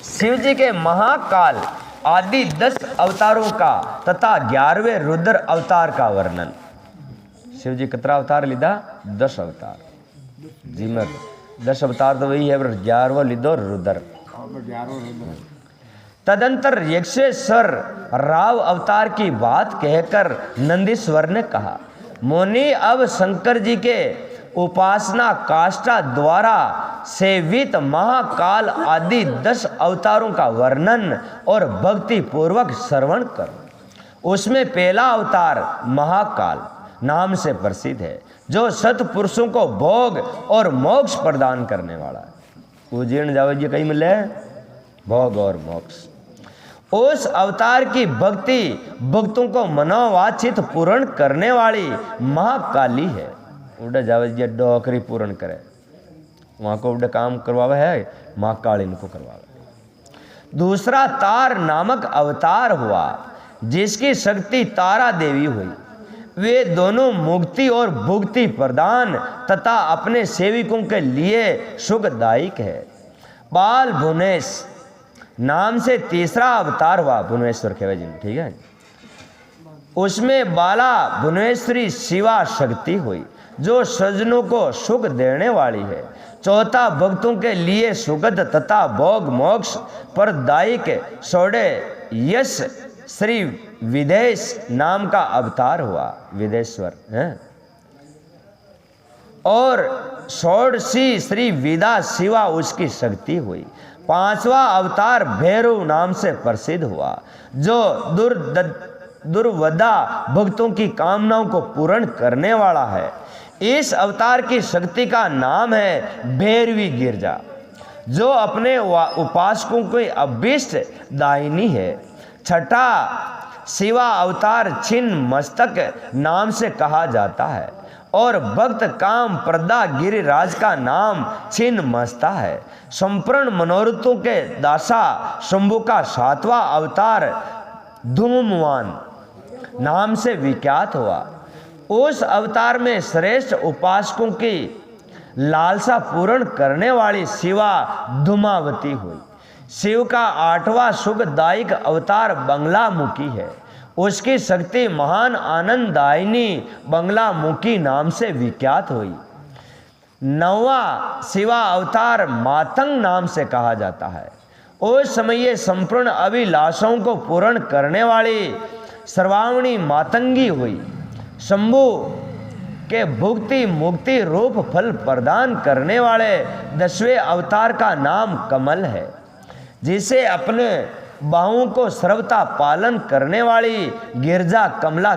शिव जी के महाकाल आदि 10 अवतारों का तथा 11वें रुद्र अवतार का वर्णन। शिव जी कितना अवतार लीधा? 10 अवतार जी में 10 अवतार तो वही है, 11वां लीधो रुद्र। तदंतर यक्षेश्वर राव अवतार की बात कहकर नंदीश्वर ने कहा, मुनि अब शंकर जी के उपासना काष्ठा द्वारा सेवित महाकाल आदि 10 अवतारों का वर्णन और भक्ति पूर्वक श्रवण करो। उसमें पहला अवतार महाकाल नाम से प्रसिद्ध है, जो सतपुरुषों को भोग और मोक्ष प्रदान करने वाला है। उजीर्ण जाओ जी कहीं मिले भोग और मोक्ष। उस अवतार की भक्ति भक्तों को मनोवांछित पूर्ण करने वाली महाकाली है। उड़ा जावे जी डोकरी पूर्ण करे, वहां को उड़ा काम करवावे है, महाकाली इनको करवावे। दूसरा तार नामक अवतार हुआ, जिसकी शक्ति तारा देवी हुई। वे दोनों मुक्ति और भुक्ति प्रदान तथा अपने सेविकों के लिए सुखदायक है। बाल भुवनेश नाम से तीसरा अवतार हुआ, भुवनेश्वर खेवे जी, ठीक है। उसमें बाला भुवनेश्वरी शिवा शक्ति हुई, जो सज्जनों को सुख देने वाली है। चौथा भक्तों के लिए सुगध तथा भोग मोक्ष प्रदायक सोडे यश श्री विदेश नाम का अवतार हुआ, विदेश्वर है। और षोडशी श्री विदा शिवा उसकी शक्ति हुई। 5वां अवतार भैरव नाम से प्रसिद्ध हुआ, जो दुर्वदा भक्तों की कामनाओं को पूर्ण करने वाला है। इस अवतार की शक्ति का नाम है भैरवी गिरजा, जो अपने उपासकों की अभीष्ट दायिनी है। छठा शिवा अवतार छिन्न मस्तक नाम से कहा जाता है, और भक्त काम प्रदा गिरिराज का नाम छिन्न मस्ता है। संपूर्ण मनोरथों के दासा शंभु का 7वां अवतार धूमवान नाम से विख्यात हुआ। उस अवतार में श्रेष्ठ उपासकों की लालसा पूर्ण करने वाली शिवा धूमावती हुई। शिव का 8वां सुखदायक अवतार बंगलामुखी है। उसकी शक्ति महान आनंददायिनी बंगलामुखी नाम से विख्यात हुई। 9वां शिवा अवतार मातंग नाम से कहा जाता है। उस समय ये संपूर्ण अभिलाषाओं को पूर्ण करने वाली सर्वावणी मातंगी हुई। शंभु के भुक्ति मुक्ति रूप फल प्रदान करने वाले 10वें अवतार का नाम कमल है, जिसे अपने बाहुओं को सर्वथा पालन करने वाली गिरजा कमला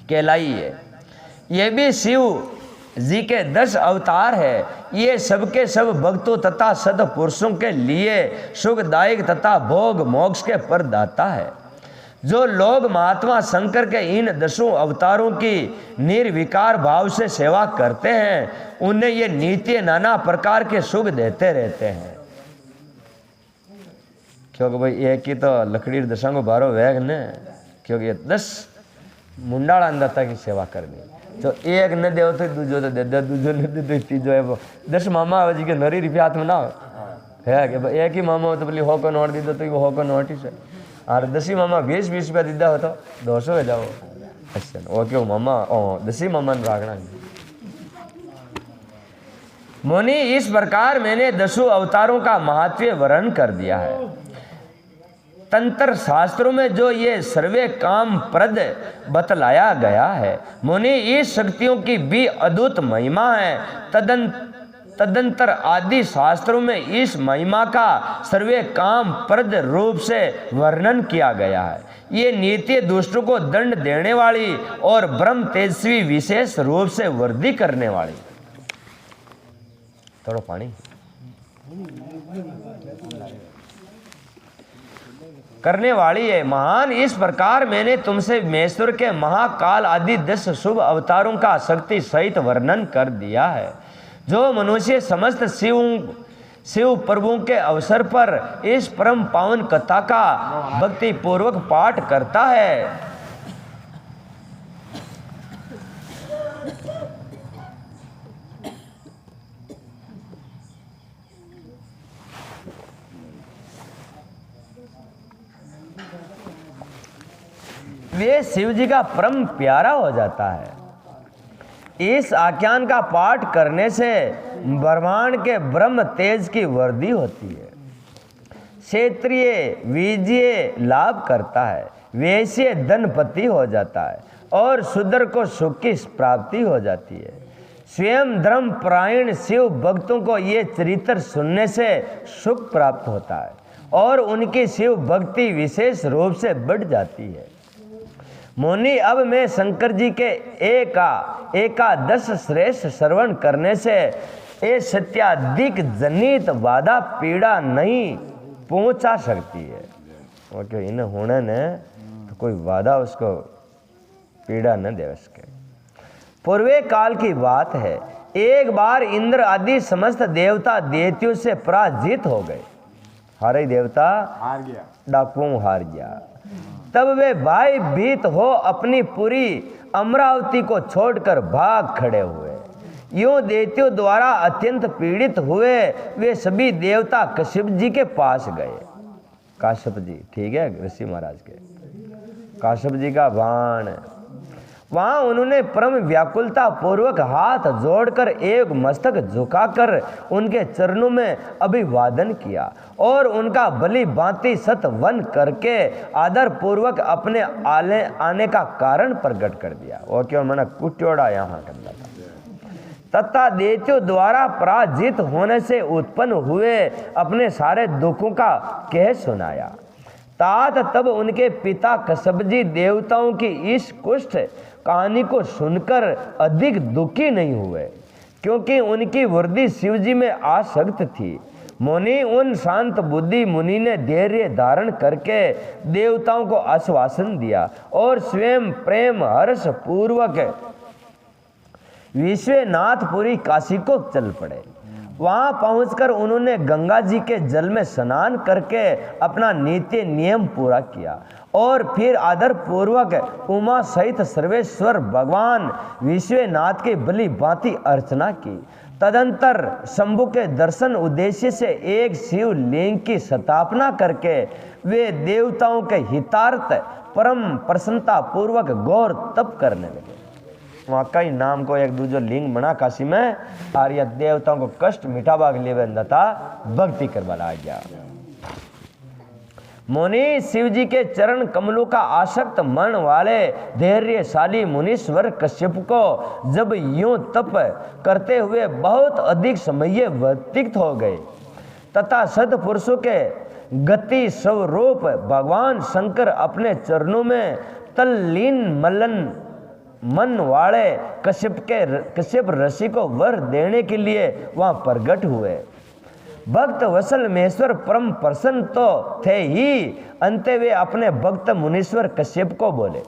कहलाई है। ये भी शिव जी के 10 अवतार है। ये सबके सब भक्तों तथा सत्पुरुषों के लिए सुखदायक तथा भोग मोक्ष के प्रदाता है। जो लोग महात्मा शंकर के इन 10 अवतारों की निर्विकार भाव से सेवा करते हैं, उन्हें ये नित्य नाना प्रकार के सुख देते रहते हैं। क्योंकि भाई एक ही तो लकड़ी दशा को बारो वेग ने, क्योंकि 10 मुंडाला दाता की सेवा करनी, तो एक न दे तो दूजो तो दे दे, दूजो न दे तो तीजो है। 10 मामा जी के नरी रुपया हाथ में ना है कि एक ही मामा हो तो बोली 100 को नोट दी दो तो वो 100 को नोट ही से, और 10 मामा 20-20 रुपया दीदा हो तो 200 हो जाओ। अच्छा वो क्यों मामा 10 मामा ने राखना। मुनि इस प्रकार मैंने 10 अवतारों का महत्व वर्णन कर दिया है। तंत्र शास्त्रों में जो ये सर्वे काम प्रद बतलाया गया है, मुनि इस शक्तियों की भी अद्भुत महिमा है। तदंतर आदि शास्त्रों में इस महिमा का सर्वे काम प्रद रूप से वर्णन किया गया है। ये नित्य दुष्टों को दंड देने वाली और ब्रह्म तेजस्वी विशेष रूप से वृद्धि करने वाली। थोड़ा पानी करने वाली है। महान इस प्रकार मैंने तुमसे महेश्वर के महाकाल आदि 10 शुभ अवतारों का शक्ति सहित वर्णन कर दिया है। जो मनुष्य समस्त शिव प्रभुओं के अवसर पर इस परम पावन कथा का भक्ति पूर्वक पाठ करता है, वे शिव जी का परम प्यारा हो जाता है। इस आख्यान का पाठ करने से ब्रह्मांड के ब्रह्म तेज की वृद्धि होती है, क्षेत्रीय विजय लाभ करता है, वैश्य धनपति हो जाता है और शूद्र को सुख की प्राप्ति हो जाती है। स्वयं धर्म परायण शिव भक्तों को ये चरित्र सुनने से सुख प्राप्त होता है और उनकी शिव भक्ति विशेष रूप से बढ़ जाती है। मुनि, अब मैं शंकर जी के एकादश श्रेष्ठ श्रवण करने से ये सत्याधिक जनित बाधा पीड़ा नहीं पहुंचा सकती है। ओके, इन्हें होने ने तो कोई वादा उसको पीड़ा न दे उसके। पूर्वे काल की बात है, एक बार इंद्र आदि समस्त देवता दैत्यों से पराजित हो गए। हारे देवता हार गया, डाकुओं हार गया। तब वे भयभीत हो अपनी पूरी अमरावती को छोड़कर भाग खड़े हुए। यूं दैत्यों द्वारा अत्यंत पीड़ित हुए वे सभी देवता कश्यप जी के पास गए। काश्यप जी, ठीक है, ऋषि महाराज के काश्यप जी का बाण। वहां उन्होंने परम व्याकुलता पूर्वक हाथ जोड़कर एक मस्तक झुकाकर उनके चरणों में अभिवादन किया और उनका भली भांति सतवन करके आदर पूर्वक अपने आने का कारण प्रकट कर दिया। वो क्यों मैंने कुट्योड़ा यहाँ कर दिया तथा दैत्यों द्वारा पराजित होने से उत्पन्न हुए अपने सारे दुखों का कह सुनाया। तात तब उनके पिता कश्यप जी देवताओं की इस कुष्ठ कहानी को सुनकर अधिक दुखी नहीं हुए, क्योंकि उनकी वृद्धि शिव जी में आसक्त थी। मुनि, उन शांत बुद्धि मुनि ने धैर्य धारण करके देवताओं को आश्वासन दिया और स्वयं प्रेम हर्ष पूर्वक विश्वनाथपुरी काशी को चल पड़े। वहां पहुंचकर उन्होंने गंगा जी के जल में स्नान करके अपना नित्य नियम पूरा किया और फिर आदर पूर्वक उमा सहित सर्वेश्वर भगवान विश्वनाथ की भली भांति अर्चना की। तदंतर शंभु के दर्शन उद्देश्य से एक शिव लिंग की स्थापना करके वे देवताओं के हितार्थ परम प्रसन्नता पूर्वक घोर तप करने लगे। वहाँ कई नाम को एक दूसरे लिंग बना काशी में और यह देवताओं को कष्ट मिटावा के लिए बंदता भक्ति करवा ला गया। मुनि, शिव जी के चरण कमलों का आसक्त मन वाले धैर्यशाली मुनीश्वर कश्यप को जब यूं तप करते हुए बहुत अधिक समय व्यतीत हो गए तथा सत्पुरुषों के गति स्वरूप भगवान शंकर अपने चरणों में तल्लीन मन वाले कश्यप ऋषि को वर देने के लिए वहां प्रकट हुए। भक्त वसल महेश्वर परम प्रसन्न तो थे ही, अंत वे अपने भक्त मुनीश्वर कश्यप को बोले,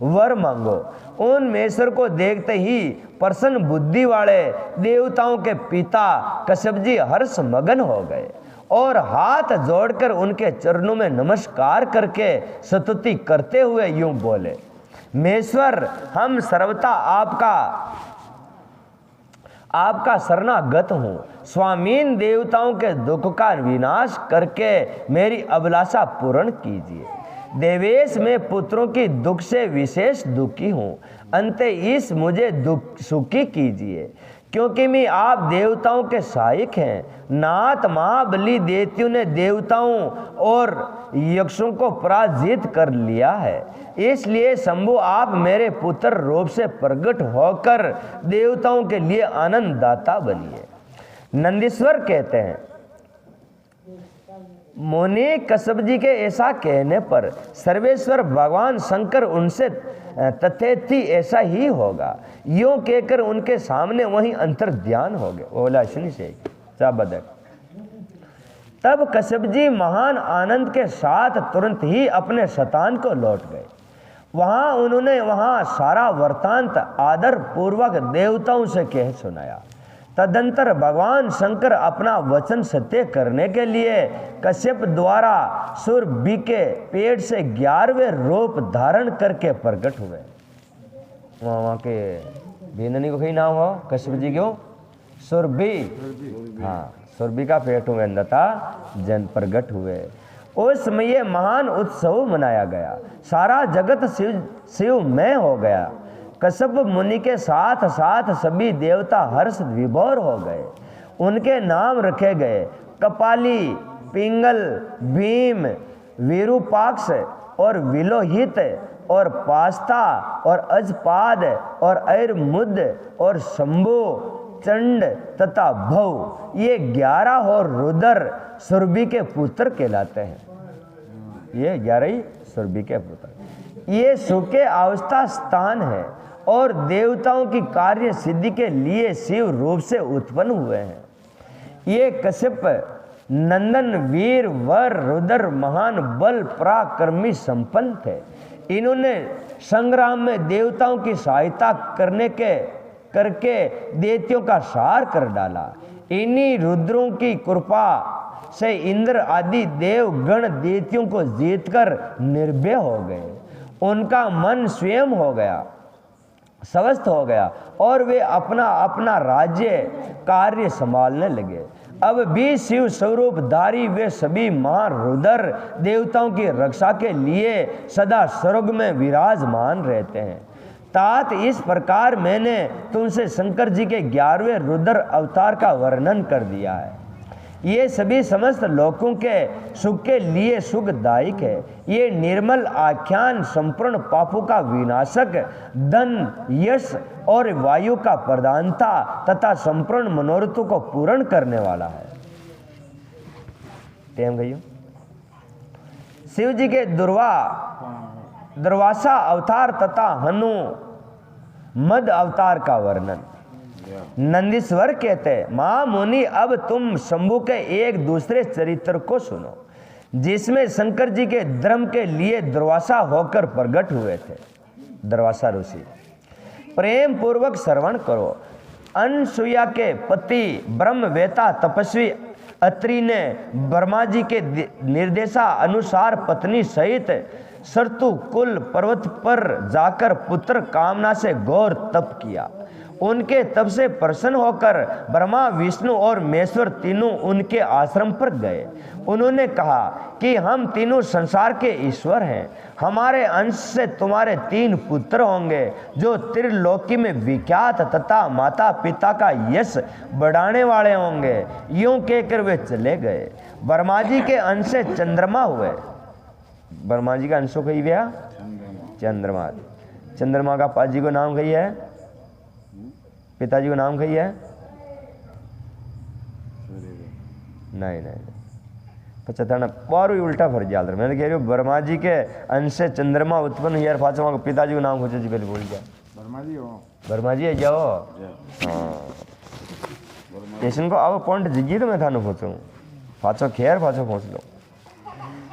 वर मांगो। उन महेश्वर को देखते ही प्रसन्न बुद्धि वाले देवताओं के पिता कश्यप जी हर्ष मगन हो गए और हाथ जोड़कर उनके चरणों में नमस्कार करके स्तुति करते हुए यूं बोले, महेश्वर, हम सर्वथा आपका शरणागत हूँ। स्वामीन देवताओं के दुख का विनाश करके मेरी अभिलाषा पूर्ण कीजिए। देवेश में पुत्रों की दुख से विशेष दुखी हूँ, अंत इस मुझे दुख सुखी कीजिए, क्योंकि मैं आप देवताओं के सहायक हैं। नाथ महाबली दैत्यों ने देवताओं और यक्षों को पराजित कर लिया है, इसलिए शंभु आप मेरे पुत्र रूप से प्रकट होकर देवताओं के लिए आनंददाता बनिए। नंदीश्वर कहते हैं, मुनि कश्यप जी के ऐसा कहने पर सर्वेश्वर भगवान शंकर उनसे तथेति ऐसा ही होगा यूं कहकर उनके सामने वहीं अंतर ध्यान हो गए। बोला सुनी से बदक। तब कश्यप जी महान आनंद के साथ तुरंत ही अपने शतान को लौट गए। उन्होंने वहां सारा वृतांत आदर पूर्वक देवताओं से कह सुनाया। तदंतर भगवान शंकर अपना वचन सत्य करने के लिए कश्यप द्वारा सुरभि के पेड़ से 11वें रूप धारण करके प्रकट हुए। वहाँ के भेदनी को कहीं नाम हो कश्यप जी क्यों? सुरभि, हाँ, सुरभि का पेट हुए अंदता जन प्रकट हुए उस समय ये महान उत्सव मनाया गया, सारा जगत शिवमय हो गया। कश्यप मुनि के साथ साथ सभी देवता हर्ष विभोर हो गए। उनके नाम रखे गए कपाली, पिंगल, भीम, विरूपाक्ष और विलोहित और पास्ता और अजपाद और ऐरमुद और शंभु, चंड तथा भव, ये 11 और रुद्र सुरभि के पुत्र कहलाते हैं। ये 11 ही सुरभि के पुत्र। ये सुखे अवस्था स्थान है और देवताओं की कार्य सिद्धि के लिए शिव रूप से उत्पन्न हुए हैं। ये कश्यप नंदन वीर वर रुद्र महान बल पराक्रमी संपन्न थे। इन्होंने संग्राम में देवताओं की सहायता करके दैत्यों का सार कर डाला। इन्हीं रुद्रों की कृपा से इंद्र आदि देव गण दैत्यों को जीतकर निर्भय हो गए। उनका मन स्वयं हो गया, स्वस्थ हो गया और वे अपना अपना राज्य कार्य संभालने लगे। अब भी शिव स्वरूपधारी वे सभी महारुद्र देवताओं की रक्षा के लिए सदा स्वर्ग में विराजमान रहते हैं। तात इस प्रकार मैंने तुमसे शंकर जी के 11वें रुद्र अवतार का वर्णन कर दिया है। ये सभी समस्त लोकों के सुख के लिए सुखदायक है। ये निर्मल आख्यान संपूर्ण पापों का विनाशक, धन, यश और वायु का प्रदानता तथा संपूर्ण मनोरथों को पूर्ण करने वाला है। टेम गई। शिव जी के दुर्वासा अवतार तथा हनुमद अवतार का वर्णन। नंदीश्वर कहते, महामुनि अब तुम शंभु के एक दूसरे चरित्र को सुनो, जिसमें शंकर जी के धर्म के लिए दुर्वासा होकर प्रकट हुए थे। दुर्वासा ऋषि, प्रेम पूर्वक श्रवण करो। अनसुया के पति ब्रह्मवेता तपस्वी अत्रि ने ब्रह्मा जी के निर्देशा अनुसार पत्नी सहित सरतु कुल पर्वत पर जाकर पुत्र कामना से घोर तप किया। उनके तप से प्रसन्न होकर ब्रह्मा, विष्णु और महेश्वर तीनों उनके आश्रम पर गए। उन्होंने कहा कि हम तीनों संसार के ईश्वर हैं। हमारे अंश से तुम्हारे 3 पुत्र होंगे जो त्रिलोकी में विख्यात तथा माता पिता का यश बढ़ाने वाले होंगे। यूं कहकर वे चले गए। ब्रह्मा जी के अंश से चंद्रमा हुए। ब्रह्मा जी का अंशों कही गया चंद्रमा। चंद्रमा का पाजी को नाम कही है, पिताजी को नाम कही है? नहीं नहीं, 75 बारू उल्टा फर्ज याद रहा। मैंने कह रही हूँ ब्रह्मा जी के अंश से चंद्रमा उत्पन्न हुआ। फाचमा को पिताजी को नाम खोजो जी, पहले बोल गया ब्रह्मा जी है जाओ। हाँ स्टेशन को आओ पॉइंट जिगी तो मैं थानू पहुँचूँ। फाचो खैर फाचो पहुँच लो।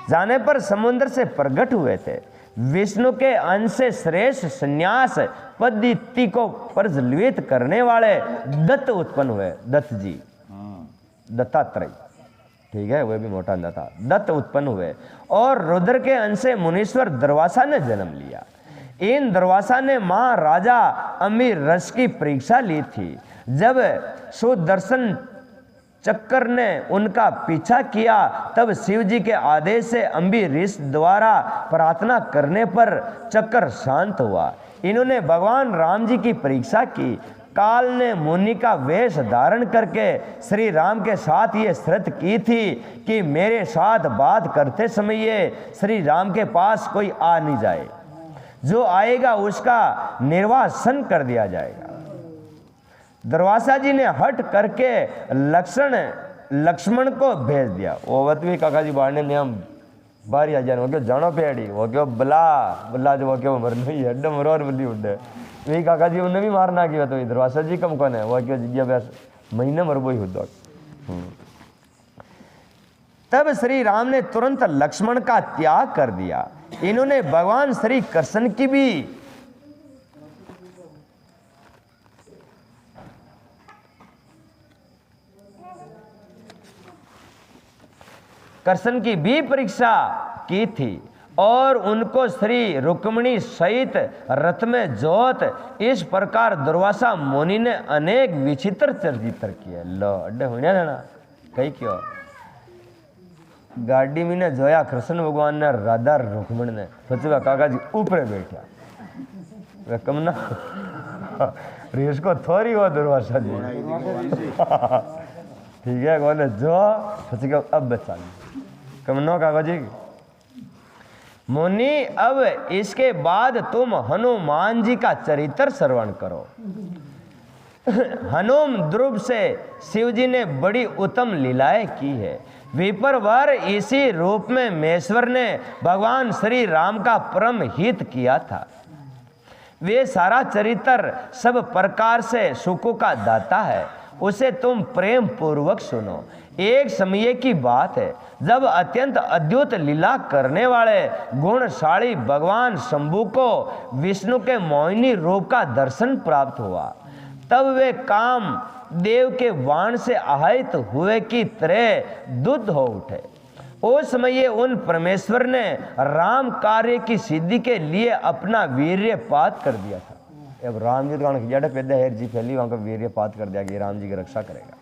जाने पर समुद्र से प्रकट हुए थे। विष्णु के अंश से श्रेष्ठ संन्यास पद्धति को प्रज्वलित करने वाले दत्त उत्पन्न हुए। दत्त जी, दत्तात्रेय, ठीक है, वह भी मोटा था। दत्त उत्पन्न हुए और रुद्र के अंश से मुनीश्वर दुर्वासा ने जन्म लिया। इन दुर्वासा ने महाराजा अमीर रस की परीक्षा ली थी। जब सुदर्शन चक्कर ने उनका पीछा किया तब शिव जी के आदेश से अम्बी ऋषि द्वारा प्रार्थना करने पर चक्कर शांत हुआ। इन्होंने भगवान राम जी की परीक्षा की। काल ने मुनि का वेश धारण करके श्री राम के साथ ये शर्त की थी कि मेरे साथ बात करते समय ये श्री राम के पास कोई आ नहीं जाए। जो आएगा उसका निर्वासन कर दिया जाएगा। दुर्वासा जी ने हट करके लक्ष्मण को भेज दिया। वो वतवी काका जी बाढ़ ने हम बारी आ जाने वो क्यों जानो पेड़ी वो क्यों बला जो वो क्यों मरना ही है मरोर बली उड़े वही काका जी उन्हें भी मारना की तो दुर्वासा जी कम कौन है वो क्यों जिज्ञा व्यास महीने मरबो ही हुआ। तब श्री राम ने तुरंत लक्ष्मण का त्याग कर दिया। इन्होंने भगवान श्री कृष्ण की भी परीक्षा की थी और उनको श्री रुक्मिणी सहित रथ में जोत। इस प्रकार दुर्वासा मुनि ने अनेक विचित्र चरित्र किए। लो अड्डे होने देना कही क्यों गाड़ी में ने जोया कृष्ण भगवान ने राधा रुक्मण ने सचवा काका जी ऊपर बैठा वे कमना रेस को थोड़ी वो दुर्वासा जी ठीक है बोले जो सच का अब बचा कमनो काका जी मुनि अब इसके बाद तुम हनुमान जी का चरित्र श्रवण करो। हनुम ध्रुव से शिव जी ने बड़ी उत्तम लीलाएं की है। विप्रवर इसी रूप में महेश्वर ने भगवान श्री राम का परम हित किया था। वे सारा चरित्र सब प्रकार से सुखों का दाता है, उसे तुम प्रेम पूर्वक सुनो। एक समय की बात है जब अत्यंत अद्भुत लीला करने वाले गुणशाली भगवान शंभु को विष्णु के मोहिनी रूप का दर्शन प्राप्त हुआ। तब वे काम देव के वाण से आहित हुए की तरह दुध हो उठे। उस समय उन परमेश्वर ने राम कार्य की सिद्धि के लिए अपना वीर्यपात कर दिया था। अब राम जी तो जड़ पैदा है जी फैली वहां का वीर्यपात कर दिया कि राम जी की रक्षा करेगा।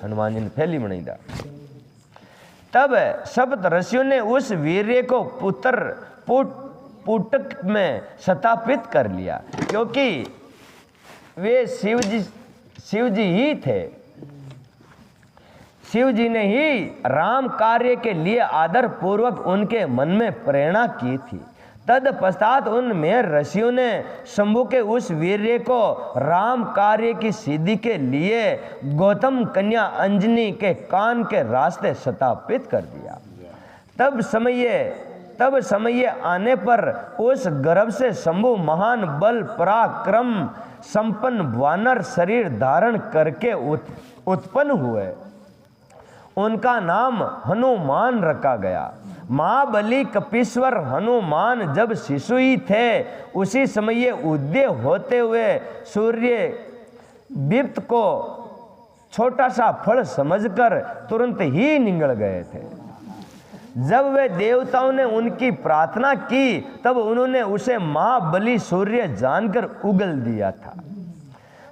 हनुमान जी ने फैली बनाई था। तब सप्त ऋषियों ने उस वीर्य को पुटक में स्थापित कर लिया, क्योंकि वे शिव जी ही थे। शिव जी ने ही राम कार्य के लिए आदर पूर्वक उनके मन में प्रेरणा की थी। तत्पश्चात उनमें ऋषियों ने शंभु के उस वीर्य को राम कार्य की सिद्धि के लिए गौतम कन्या अंजनी के कान के रास्ते स्थापित कर दिया। तब समय आने पर उस गर्भ से शंभु महान बल पराक्रम संपन्न वानर शरीर धारण करके उत्पन्न हुए। उनका नाम हनुमान रखा गया। महाबली कपीश्वर हनुमान जब शिशु ही थे, उसी समय उदय होते हुए सूर्य दीप्त को छोटा सा फल समझकर तुरंत ही निगल गए थे। जब वे देवताओं ने उनकी प्रार्थना की, तब उन्होंने उसे महाबली सूर्य जानकर उगल दिया था।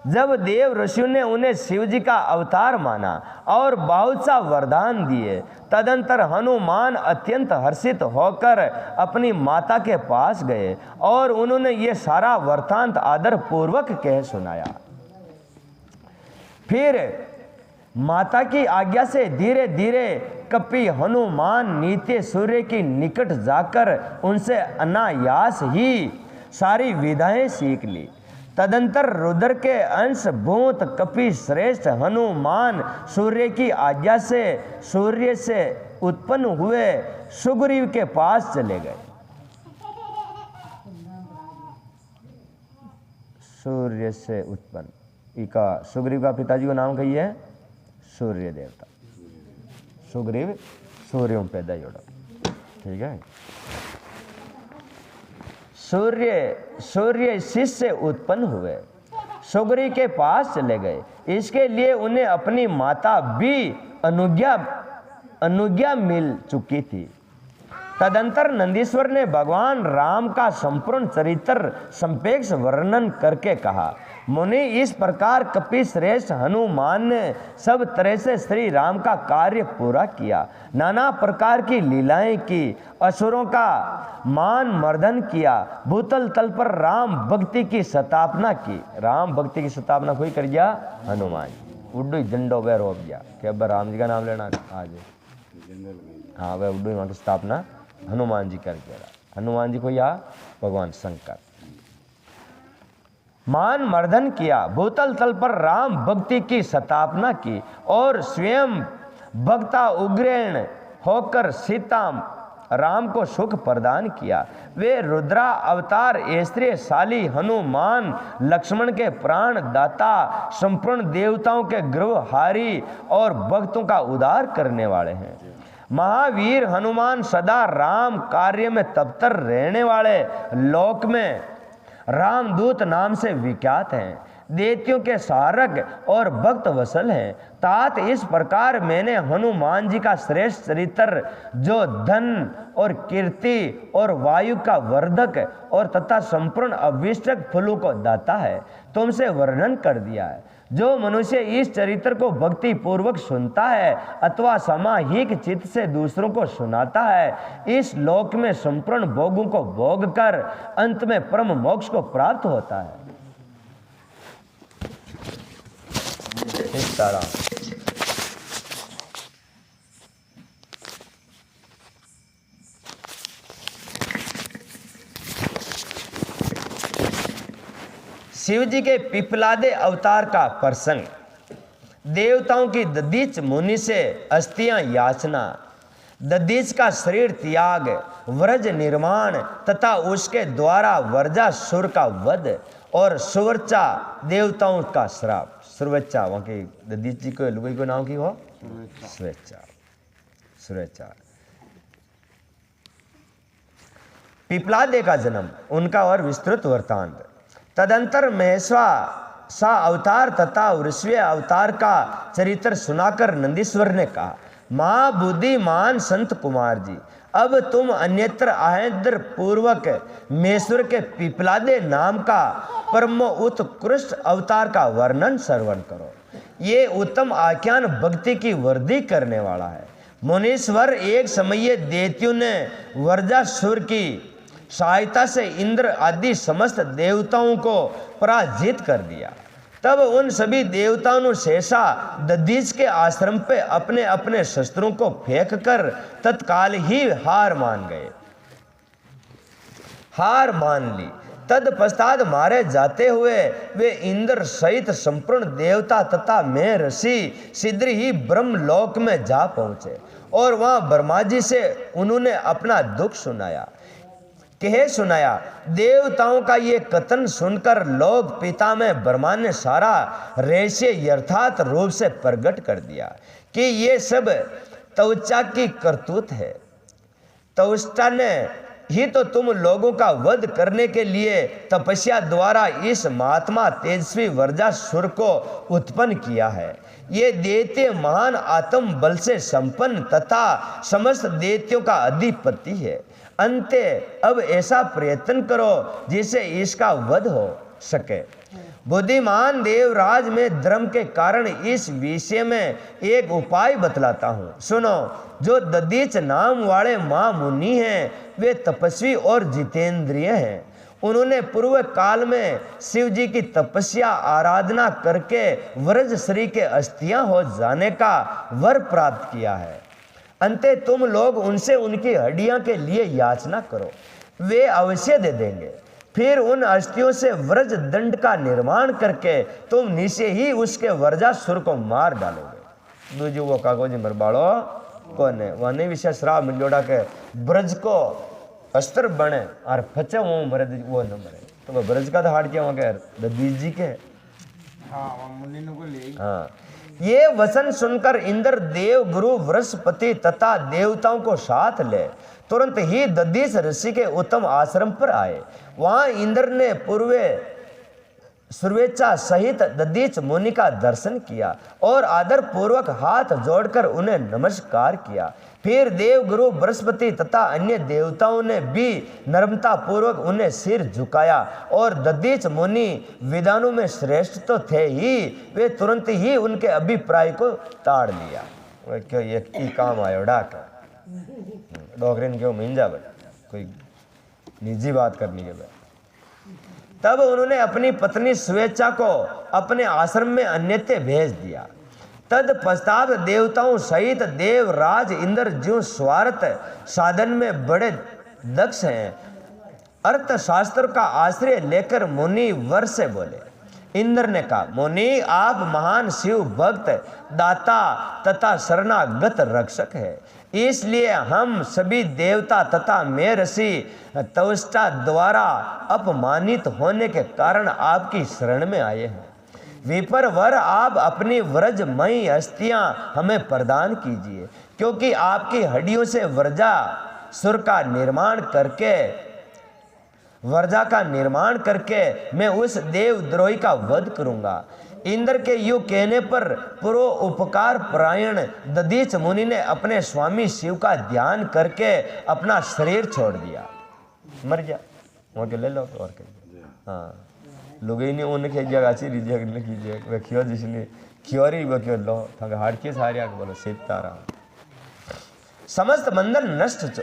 जब देव ऋषियों ने उन्हें शिव जी का अवतार माना और बहुत सा वरदान दिए, तदंतर हनुमान अत्यंत हर्षित होकर अपनी माता के पास गए और उन्होंने ये सारा वृत्तांत आदर पूर्वक कह सुनाया। फिर माता की आज्ञा से धीरे धीरे कपि हनुमान नीचे सूर्य की निकट जाकर उनसे अनायास ही सारी विधाएं सीख ली। तदंतर रुद्र के अंश भूत कपि श्रेष्ठ हनुमान सूर्य की आज्ञा से सूर्य से उत्पन्न हुए सुग्रीव के पास चले गए। सूर्य से उत्पन्न इका सुग्रीव का पिताजी का नाम कहिए सूर्य देवता। सुग्रीव सूर्य में पैदा जोड़ा, ठीक है। सूर्य शिष्य उत्पन्न हुए, सुग्रीव के पास चले गए। इसके लिए उन्हें अपनी माता भी अनुज्ञा मिल चुकी थी। तदंतर नंदीश्वर ने भगवान राम का संपूर्ण चरित्र संक्षेप वर्णन करके कहा, मुनि इस प्रकार कपि श्रेष्ठ हनुमान ने सब तरह से श्री राम का कार्य पूरा किया, नाना प्रकार की लीलाएं की, असुरों का मान मर्दन किया, भूतल तल पर राम भक्ति की स्थापना की। राम भक्ति की स्थापना कोई कर गया? हनुमान। उड्डू झंडो वह रोक गया कि अब राम जी का नाम लेना आज, हाँ वह उड्डू वहाँ की स्थापना हनुमान जी करके रहा। हनुमान जी को या भगवान शंकर मान मर्दन किया, भूतल तल पर राम भक्ति की स्थापना की और स्वयं भक्ता उग्रेण होकर सीता राम को सुख प्रदान किया। वे रुद्रा अवतार ऐश्वर्यशाली हनुमान लक्ष्मण के प्राण दाता, संपूर्ण देवताओं के ग्रहहारी और भक्तों का उद्धार करने वाले हैं। महावीर हनुमान सदा राम कार्य में तत्पर रहने वाले लोक में रामदूत नाम से विख्यात हैं। दैत्यों के सहारक और भक्त वसल हैं। तात इस प्रकार मैंने हनुमान जी का श्रेष्ठ चरित्र, जो धन और कीर्ति और वायु का वर्धक और तथा संपूर्ण अभिष्टक फलों को दाता है, तुमसे वर्णन कर दिया है। जो मनुष्य इस चरित्र को भक्ति पूर्वक सुनता है अथवा सामाहिक चित्त से दूसरों को सुनाता है, इस लोक में संपूर्ण भोगों को भोग कर अंत में परम मोक्ष को प्राप्त होता है। इस तरह शिव जी के पिपलादे अवतार का प्रसंग, देवताओं की दधीच मुनि से अस्थियां याचना, दधीच का शरीर त्याग, व्रज निर्माण तथा उसके द्वारा वर्जासुर का वध और सुवर्चा देवताओं का श्राप। सुरवेचा वहां की दधीच जी को लुगाई को नाम की हो सुरवेचा। पिपलादे का जन्म, उनका और विस्तृत वृत्तांत। तदंतर महेश्वा सा अवतार तथा वृषभ अवतार का चरित्र सुनाकर नंदीश्वर ने कहा, महाबुद्धिमान संत कुमार जी, अब तुम अन्यत्र आह्र पूर्वक महेश्वर के पिपलादे नाम का परम उत्कृष्ट अवतार का वर्णन श्रवण करो। ये उत्तम आख्यान भक्ति की वृद्धि करने वाला है। मुनीश्वर, एक समय दैत्यों ने वर्जासुर की सहायता से इंद्र आदि समस्त देवताओं को पराजित कर दिया। तब उन सभी देवताओं ने शेषा दधीच के आश्रम पे अपने अपने शस्त्रों को फेंक कर तत्काल ही हार मान ली। तत्पश्चात मारे जाते हुए वे इंद्र सहित संपूर्ण देवता तथा मैं ऋषि शीघ्र ही ब्रह्मलोक में जा पहुंचे और वहां ब्रह्मा जी से उन्होंने अपना दुख सुनाया। देवताओं का ये कथन सुनकर लोक पिता में ब्रह्मा ने सारा रहस्य यथार्थ रूप से प्रकट कर दिया कि ये सब त्वचा की करतूत है। त्वचा ने ही तो तुम लोगों का वध करने के लिए तपस्या द्वारा इस महात्मा तेजस्वी वर्जासुर को उत्पन्न किया है। ये दैत्य महान आत्म बल से संपन्न तथा समस्त दैत्यों का अधिपति है। अंते अब ऐसा प्रयत्न करो जिससे इसका वध हो सके। बुद्धिमान देवराज, में धर्म के कारण इस विषय में एक उपाय बतलाता हूँ, सुनो। जो दधीच नाम वाले महामुनि हैं वे तपस्वी और जितेंद्रिय हैं। उन्होंने पूर्व काल में शिव जी की तपस्या आराधना करके व्रज श्री के अस्थियां हो जाने का वर प्राप्त किया है। अंते तुम लोग उनसे उनकी हड्डियां के लिए याचना करो, वे अवश्य दे देंगे। फिर उन अस्थियों से व्रज दंड का निर्माण करके तुम निश्चय ही उसके वर्जासुर को मार डालोगे। दूजी वो कागो जी मरबाड़ो कोने वने विषय श्राप मिलोड़ा के ब्रज को अस्त्र बने और फचे वो मरे वो न मरे। तो वो ब्रज का तो हाड़ क्या वहाँ दधीच जी के। हाँ, ये वचन सुनकर इंद्र देव गुरु बृहस्पति तथा देवताओं को साथ ले तुरंत ही दधीच ऋषि के उत्तम आश्रम पर आए। वहां इंद्र ने पूर्वे सुरवेचा सहित दधीच मुनि का दर्शन किया और आदर पूर्वक हाथ जोड़कर उन्हें नमस्कार किया। फिर देव गुरु बृहस्पति तथा अन्य देवताओं ने भी नम्रता पूर्वक उन्हें सिर झुकाया और दधीच मुनि विद्वानों में श्रेष्ठ तो थे ही, वे तुरंत ही उनके अभिप्राय को ताड़ लिया। क्यों ये काम आयो डाक डोगरीन क्यों मिंजा कोई निजी बात करनी के बाद। तब उन्होंने अपनी पत्नी स्वेच्छा को अपने आश्रम में अन्यत्र भेज दिया। तत्पश्चात देवताओं सहित देवराज इंद्र जो स्वार्थ साधन में बड़े दक्ष हैं, अर्थशास्त्र का आश्रय लेकर मुनि वर से बोले। इंद्र ने कहा, मुनि आप महान शिव भक्त, दाता तथा शरणागत रक्षक है, इसलिए हम सभी देवता तथा मैं ऋषि त्वचा द्वारा अपमानित होने के कारण आपकी शरण में आए हैं। विपर वर आप अपनी व्रजमयी अस्थियां हमें प्रदान कीजिए, क्योंकि आपकी हड्डियों से वर्जा का निर्माण करके मैं उस देवद्रोही का वध करूंगा। इंद्र के यूं कहने पर पूर्व उपकार परायण दधीच मुनि ने अपने स्वामी शिव का ध्यान करके अपना शरीर छोड़ दिया। मर गया, वहां के ले लो तो और हाँ लोग ने उन के जगह ची रिजेक्ट न कीजिए वे क्यों जिसने क्योरी वे क्यों लो थंग हार्ट के सारे आके बोलो सीताराम। समस्त बंधन नष्ट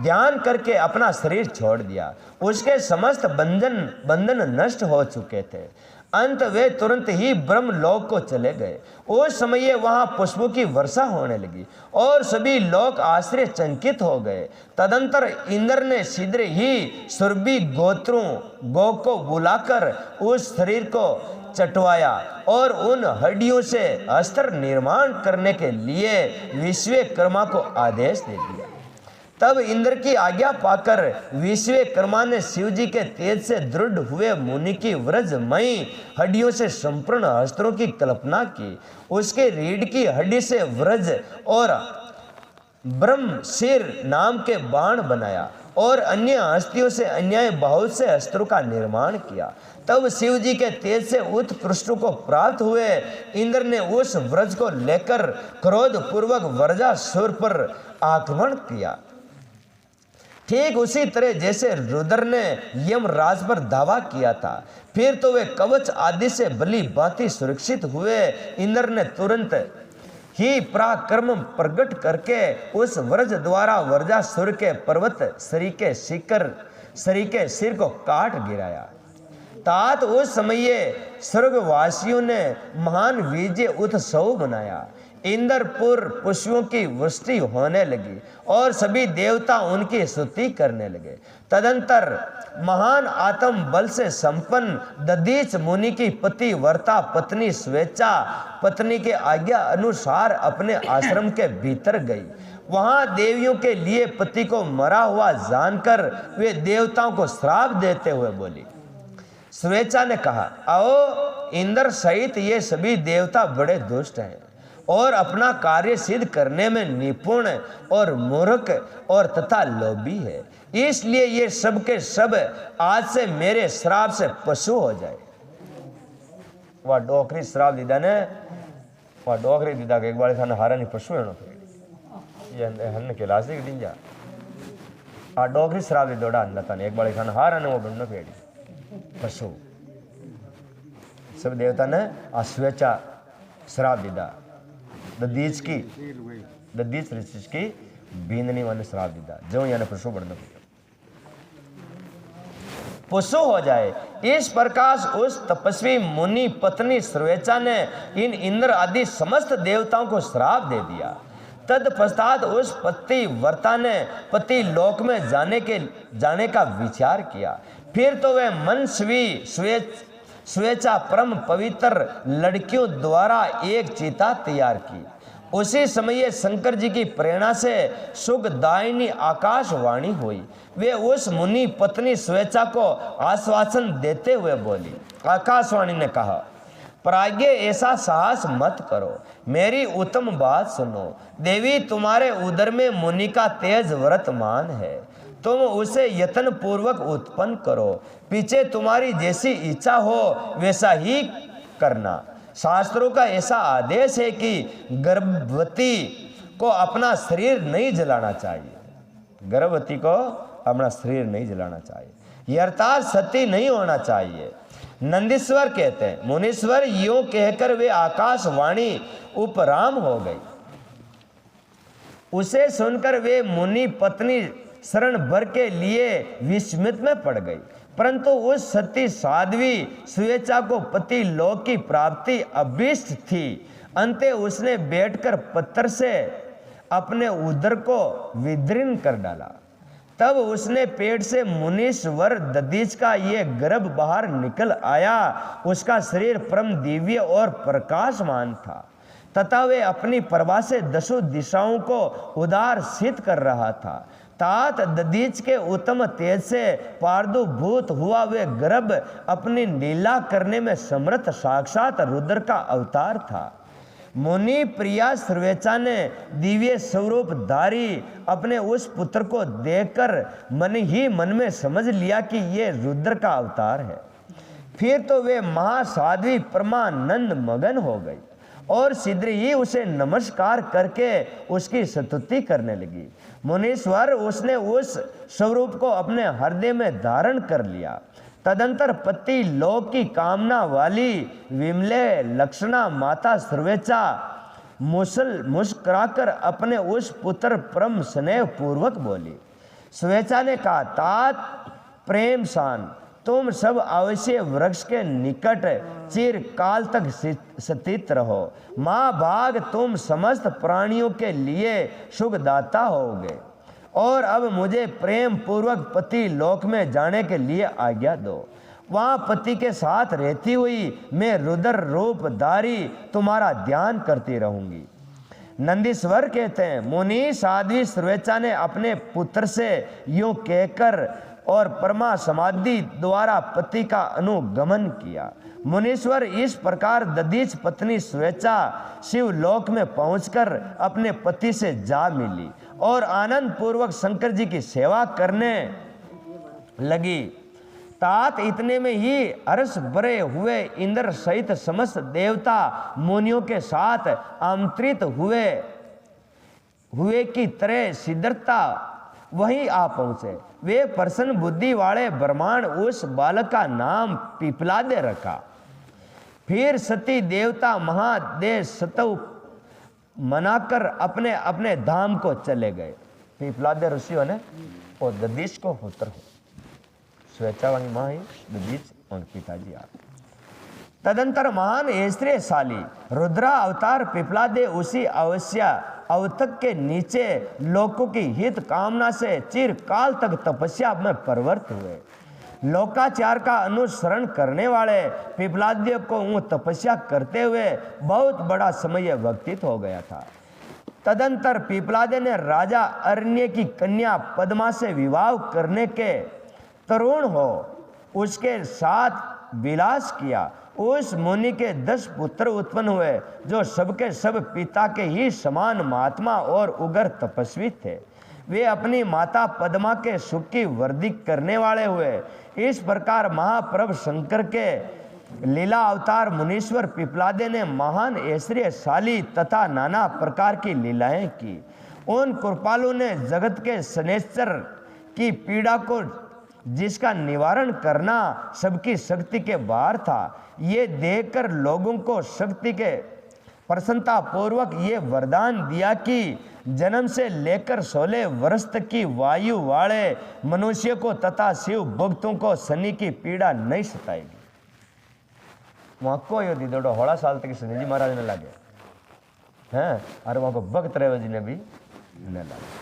ध्यान करके अपना शरीर छोड़ दिया। उसके समस्त बंधन नष्ट हो चुके थे। अंत वे तुरंत ही ब्रह्म लोक को चले गए। उस समय वहां पुष्पों की वर्षा होने लगी और सभी लोग आश्चर्यचकित हो गए। तदंतर इंद्र ने शीघ्र ही सुरभि गोत्रों गो को बुलाकर उस शरीर को चटवाया और उन हड्डियों से अस्त्र निर्माण करने के लिए विश्वकर्मा को आदेश दे दिया। तब इंद्र की आज्ञा पाकर विश्वकर्मा ने शिव जी के तेज से दृढ़ हुए मुनि की वज्रमयी हड्डियों से संपूर्ण अस्त्रों की कल्पना की। उसके रीढ़ की हड्डी से वज्र और ब्रह्मशीर नाम के बाण बनाया और अन्य हस्तियों से अन्याय बहुत से अस्त्रों का निर्माण किया। तब शिव जी के तेज से उत्कृष्ट को प्राप्त हुए इंद्र ने उस वज्र को लेकर क्रोध पूर्वक वज्रासुर पर आक्रमण किया। ठीक उसी तरह जैसे रुद्र ने यमराज पर दावा किया था। फिर तो वे कवच आदि से भली भांति सुरक्षित हुए। इंद्र ने तुरंत ही पराक्रम प्रकट करके उस वज्र द्वारा वज्रासुर के पर्वत सरीके सिर को काट गिराया। तात उस समय स्वर्गवासियों ने महान विजय उत्सव मनाया। इंद्रपुर पुष्पों की वृष्टि होने लगी और सभी देवता उनकी स्तुति करने लगे। तदंतर महान आत्म बल से संपन्न दधीच मुनि की पतिव्रता पत्नी स्वेच्छा पत्नी के आज्ञा अनुसार अपने आश्रम के भीतर गई। वहां देवियों के लिए पति को मरा हुआ जानकर वे देवताओं को श्राप देते हुए बोली। स्वेच्छा ने कहा, आओ, इंद्र सहित ये सभी देवता बड़े दुष्ट हैं और अपना कार्य सिद्ध करने में निपुण और मूर्ख और तथा लोभी है। इसलिए ये सब के सब आज से मेरे श्राप से पशु हो जाए। वह डोकरी श्राप दीदा ने वह डोकरी दीदा के एक बार खाने हारा नहीं पशु है ना ये हन के लासी की दिंजा आ डोकरी श्राप दी दोड़ा अंदर ने एक बार खाने हारा ने वो बनना पेड़ी पशु सब देवता ने अस्वेच्छा श्राप दीदा दधीच की बींदनी वाले श्राप दीदा जो यानी पशु बढ़ना पशु हो जाए। इस प्रकार उस तपस्वी मुनि पत्नी स्वेच्छा ने इन इंद्र आदि समस्त देवताओं को श्राप दे दिया। तत्पश्चात उस पतिव्रता ने पति लोक में जाने का विचार किया। फिर तो वे मनस्वी स्वेच्छा परम पवित्र लड़कियों द्वारा एक चिता तैयार की। उसी समय शंकर जी की प्रेरणा से सुखदायिनी आकाशवाणी हुई। वे उस मुनि पत्नी स्वेच्छा को आश्वासन देते हुए बोली। आकाशवाणी ने कहा, प्राज्ञ ऐसा साहस मत करो, मेरी उत्तम बात सुनो। देवी तुम्हारे उदर में मुनि का तेज वर्तमान है, तुम उसे यत्न पूर्वक उत्पन्न करो। पीछे तुम्हारी जैसी इच्छा हो वैसा ही करना। शास्त्रों का ऐसा आदेश है कि गर्भवती को अपना शरीर नहीं जलाना चाहिए। गर्भवती को अपना शरीर नहीं जलाना चाहिए, अर्थात सती नहीं होना चाहिए। नंदीश्वर कहते हैं, मुनीश्वर यूं कहकर वे आकाशवाणी उपराम हो गई। उसे सुनकर वे मुनि पत्नी शरण भर के लिए विस्मित में पड़ गई। परंतु उस सती साध्वी स्वेच्छा को पति लोक की प्राप्ति अभीष्ट थी। अंते उसने बैठकर पत्थर से अपने उदर को विदीर्ण कर डाला। तब उसने पेट से मुनीश्वर दधीच का ये गर्भ बाहर निकल आया। उसका शरीर परम दिव्य और प्रकाशमान था तथा वे अपनी प्रभा से दसों दिशाओं को उदारसित कर रहा था। तात दधीच के उत्तम तेज से पारदूभूत हुआ वे गर्भ अपनी लीला करने में समर्थ साक्षात रुद्र का अवतार था। मुनि प्रिया स्वेच्छा ने दिव्य स्वरूपधारी अपने उस पुत्र को देखकर मन ही मन में समझ लिया कि ये रुद्र का अवतार है। फिर तो वे महासाध्वी परमानंद मगन हो गई और शीघ्र ही उसे नमस्कार करके उसकी स्तुति करने लगी। मुनीश्वर उसने उस स्वरूप को अपने हृदय में धारण कर लिया। तदंतर पति लोक की कामना वाली विमले लक्षणा माता सर्वेचा मुस्कुराकर अपने उस पुत्र परम स्नेह पूर्वक बोली। स्वेच्छा ने कहा, तात प्रेम सान, तुम सब अवश्य वृक्ष के निकट चिरकाल तक स्थित रहो। माँ भाग तुम समस्त प्राणियों के लिए सुखदाता होगे। और अब मुझे प्रेम पूर्वक पति लोक में जाने के लिए आज्ञा दो। वहाँ पति के साथ रहती हुई मैं रुद्र रूपधारी तुम्हारा ध्यान करती रहूंगी। नंदीश्वर कहते हैं, मुनि साध्वी स्वेच्छा ने अपने पुत्र से यूं कहकर और परमा समाधि द्वारा पति का अनुगमन किया। मुनीश्वर इस प्रकार दधीच पत्नी स्वेच्छा शिवलोक में पहुंचकर अपने पति से जा मिली और आनंद पूर्वक शंकर जी की सेवा करने लगी। तात इतने में ही हर्ष भरे हुए इंद्र सहित समस्त देवता मुनियों के साथ आमंत्रित हुए की तरह सिद्धता वहीं आ पहुंचे। वे प्रसन्न बुद्धि वाले ब्रह्मांड उस बालक का नाम पिपलादे रखा। फिर सती देवता महादेव सतव मनाकर अपने अपने धाम को चले गए। पिपलादे ऋषियों ने और दधीच को पुत्र स्वेच्छा वाली माँ ही दधीच और पिताजी आप। तदंतर महान ऐश्वर्यशाली रुद्रा अवतार पिपलादे उसी अवश्य अवतक के नीचे लोकों की हित कामना से चिरकाल तक तपस्या में प्रवृत्त हुए। लोकाचार का अनुसरण करने वाले पिपलादे को वो तपस्या करते हुए बहुत बड़ा समय व्यतीत हो गया था। तदंतर पिपलादे ने राजा अरण्य की कन्या पद्मा से विवाह करने के तरुण हो उसके साथ विलास किया। उस मुनि के 10 पुत्र उत्पन्न हुए जो सबके सब पिता के ही समान महात्मा और उग्र तपस्वी थे। वे अपनी माता पद्मा के सुख की वृद्धि करने वाले हुए। इस प्रकार महाप्रभु शंकर के लीला अवतार मुनीश्वर पिपलादे ने महान ऐश्वर्यशाली तथा नाना प्रकार की लीलाएं की। उन कृपालु ने जगत के शनैश्चर की पीड़ा को जिसका निवारण करना सबकी शक्ति के बाहर था, ये देखकर लोगों को शक्ति के प्रसन्नता पूर्वक ये वरदान दिया कि जन्म से लेकर 16 वर्ष तक की वायु वाले मनुष्य को तथा शिव भक्तों को शनि की पीड़ा नहीं सताएगी। वहां को यो दीदोड़ो 16 साल तक शनि जी महाराज ने लगे हैं और वहां को भक्त रेव जी ने भी न लगे।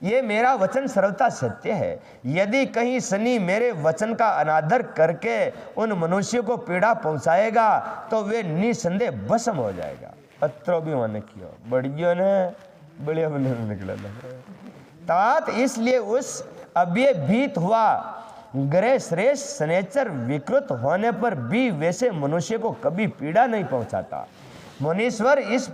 ये मेरा वचन सर्वथा सत्य है। यदि कहीं शनि मेरे वचन का अनादर करके उन मनुष्यों को पीड़ा पहुंचाएगा तो वे निसंदेह भस्म हो जाएगा। अत्रो भी मैंने किया बढ़िया ने बढ़िया बने निकला तात इसलिए उस अभ्य भीत हुआ ग्रह श्रेष्ठ शनैचर विकृत होने पर भी वैसे मनुष्य को कभी पीड़ा नहीं पहुंचाता। मुनीश्वर इस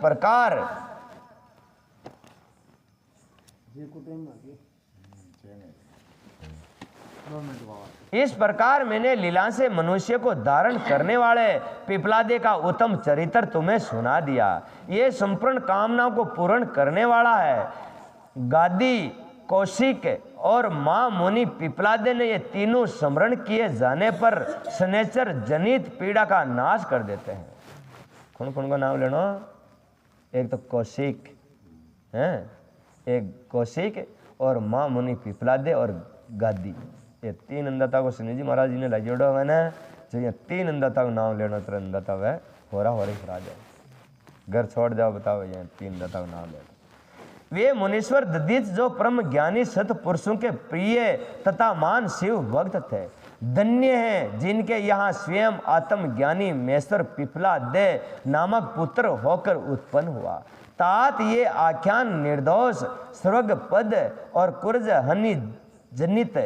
प्रकार मैंने लीला से मनुष्य को धारण करने वाले पिपलादे का उत्तम चरित्र तुम्हें सुना दिया। ये संपूर्ण कामनाओं को पूर्ण करने वाला है। गादी कौशिक और माँ मुनि पिपलादे ने ये तीनों स्मरण किए जाने पर शनैचर जनित पीड़ा का नाश कर देते हैं। कौन कौन का नाम लेना? एक तो कौशिक है, एक कौशिक और माँ मुनि पिपलादे और गादी, ये 3 अन्नदाता को शनि जी महाराज जी ने लजोड़ा हुआ ना। जो ये 3 अन्नदाता को नाम लेना तो अन्नदाता वह हो रहा जाए, घर छोड़ जाओ बताओ ये 3 अन्नदाता को नाम लेना। वे मुनीश्वर दधीच जो परम ज्ञानी सतपुरुषों के प्रिय तथा मान शिव भक्त थे। धन्य है जिनके यहाँ स्वयं आत्मज्ञानी मेश्वर पिपलादे नामक पुत्र होकर उत्पन्न हुआ। तात ये आख्यान निर्दोष स्वर्ग पद और कुर्ज हनि जनित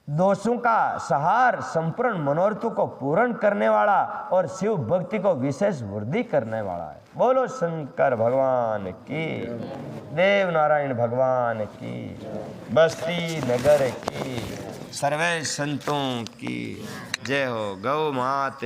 दोषों का सहार संपूर्ण मनोरथों को पूर्ण करने वाला और शिव भक्ति को विशेष वृद्धि करने वाला है। बोलो शंकर भगवान की, देव नारायण भगवान की, बस्ती नगर की, सर्वे संतों की जय हो। गौ मात